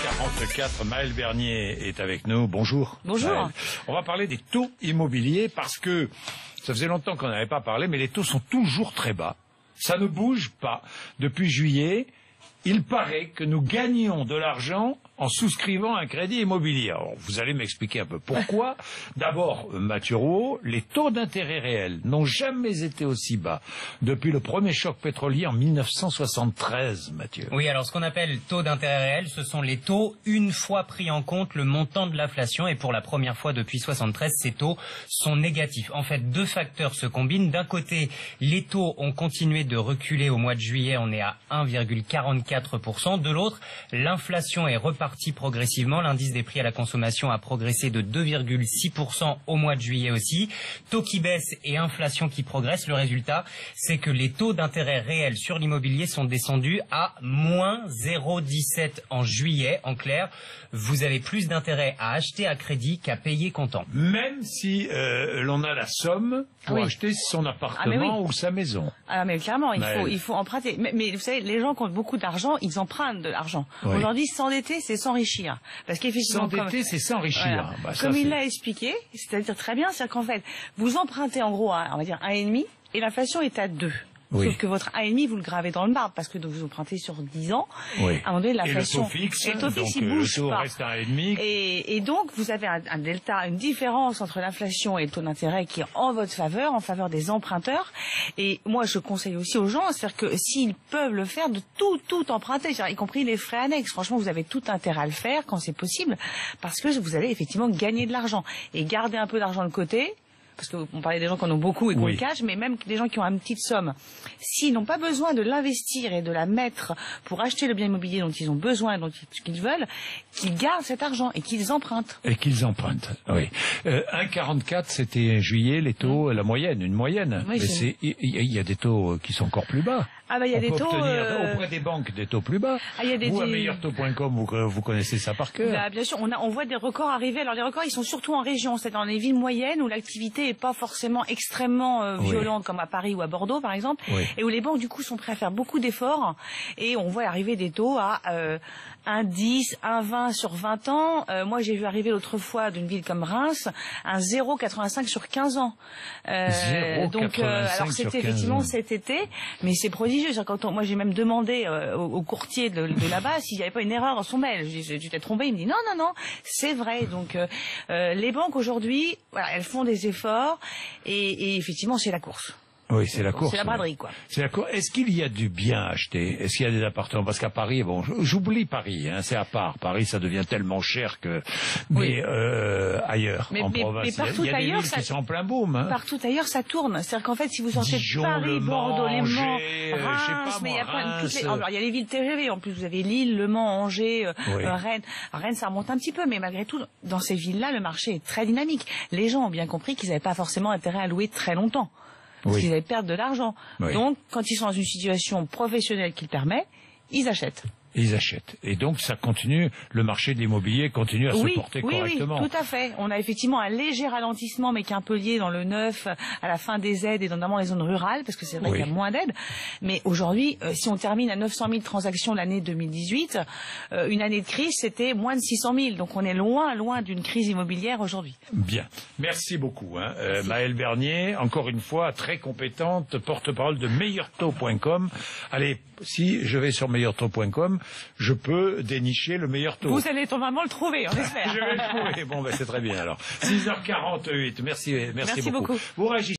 6h44, Maël Bernier est avec nous. Bonjour. Bonjour. Maël. On va parler des taux immobiliers parce que ça faisait longtemps qu'on n'avait pas parlé, mais les taux sont toujours très bas. Ça ne bouge pas. Depuis juillet, il paraît que nous gagnons de l'argent en souscrivant un crédit immobilier. Alors, vous allez m'expliquer un peu pourquoi. D'abord, Mathieu Rouault, les taux d'intérêt réels n'ont jamais été aussi bas depuis le premier choc pétrolier en 1973, Mathieu. Oui, alors ce qu'on appelle taux d'intérêt réel, ce sont les taux une fois pris en compte le montant de l'inflation, et pour la première fois depuis 1973, ces taux sont négatifs. En fait, deux facteurs se combinent. D'un côté, les taux ont continué de reculer au mois de juillet, on est à 1,44%. De l'autre, l'inflation est repartie progressivement. L'indice des prix à la consommation a progressé de 2,6% au mois de juillet aussi. Taux qui baisse et inflation qui progresse. Le résultat, c'est que les taux d'intérêt réels sur l'immobilier sont descendus à moins 0,17 en juillet. En clair, vous avez plus d'intérêt à acheter à crédit qu'à payer comptant. Même si l'on a la somme pour acheter son appartement ou sa maison. Ah mais clairement, il faut emprunter. Mais vous savez, les gens qui ont beaucoup d'argent, ils empruntent de l'argent. Oui. Aujourd'hui, s'endetter, c'est s'enrichir. Parce qu'effectivement, s'endetter, c'est s'enrichir. Voilà. Comme il l'a expliqué, c'est-à-dire très bien, c'est qu'en fait, vous empruntez en gros, on va dire 1,5, et l'inflation est à 2. Oui. Sauf que votre 1,5, vous le gravez dans le marbre, parce que vous empruntez sur 10 ans. Oui. À un moment donné, l'inflation. Et le taux fixe, il bouge pas. Reste à 1,5. Et donc, vous avez un delta, une différence entre l'inflation et le taux d'intérêt qui est en votre faveur, en faveur des emprunteurs. Et moi, je conseille aussi aux gens, c'est-à-dire que s'ils peuvent le faire, de tout emprunter, y compris les frais annexes. Franchement, vous avez tout intérêt à le faire quand c'est possible, parce que vous allez effectivement gagner de l'argent. Et garder un peu d'argent de côté, parce qu'on parlait des gens qui en ont beaucoup et qu'on le cache, mais même des gens qui ont une petite somme, s'ils n'ont pas besoin de l'investir et de la mettre pour acheter le bien immobilier dont ils ont besoin et dont ils veulent, qu'ils gardent cet argent et qu'ils empruntent. Et qu'ils empruntent, oui. 1,44, c'était juillet, les taux, la moyenne, une moyenne. Oui, mais il y a des taux qui sont encore plus bas. Ah bah il y a des taux auprès des banques des taux plus bas. À meilleurtaux.com, vous connaissez ça par cœur. Bah, bien sûr, on voit des records arriver. Alors les records, ils sont surtout en région, c'est dans les villes moyennes où l'activité est pas forcément extrêmement violente comme à Paris ou à Bordeaux par exemple, et où les banques du coup sont prêts à faire beaucoup d'efforts, et on voit arriver des taux à 1,10, 1,20 sur 20 ans. Moi j'ai vu arriver l'autre fois d'une ville comme Reims un 0,85 sur 15 ans. Donc alors c'était effectivement cet été, mais c'est prodigieux. Moi j'ai même demandé au courtier de là-bas s'il n'y avait pas une erreur dans son mail. Je dis, tu t'es trompé? Il me dit non, c'est vrai. Donc les banques aujourd'hui, voilà, elles font des efforts, et effectivement c'est la course. Oui, c'est la course. C'est la braderie, quoi. C'est la course. Est-ce qu'il y a du bien à acheter? Est-ce qu'il y a des appartements? Parce qu'à Paris, bon, j'oublie Paris, hein, c'est à part. Paris, ça devient tellement cher que, mais ailleurs, en province, partout il y a ailleurs, des villes qui sont en plein boom. Hein. Partout ailleurs, ça tourne. C'est-à-dire qu'en fait, si vous sortez Dijon, de Paris, Bordeaux, les Mans, Reims, mais il y a pas toutes les. Alors, il y a les villes TGV. En plus, vous avez Lille, Le Mans, Angers, Rennes. Rennes, ça remonte un petit peu, mais malgré tout, dans ces villes-là, le marché est très dynamique. Les gens ont bien compris qu'ils n'avaient pas forcément intérêt à louer très longtemps. Parce qu'ils allaient perdre de l'argent. Donc, quand ils sont dans une situation professionnelle qui le permet, ils achètent. Ils achètent. Et donc, ça continue, le marché de l'immobilier continue à se porter correctement. Oui, tout à fait. On a effectivement un léger ralentissement, mais qui est un peu lié dans le neuf, à la fin des aides, et notamment les zones rurales, parce que c'est vrai qu'il y a moins d'aides. Mais aujourd'hui, si on termine à 900 000 transactions l'année 2018, une année de crise, c'était moins de 600 000. Donc, on est loin d'une crise immobilière aujourd'hui. Bien. Merci beaucoup. Maël Bernier, encore une fois, très compétente, porte-parole de meilleurtaux.com. Allez, si je vais sur meilleurtaux.com, je peux dénicher le meilleur taux. Vous allez normalement le trouver, on espère. Je vais le trouver. Bon, c'est très bien alors. 6h48. Merci beaucoup. Beaucoup. Vous réagissez.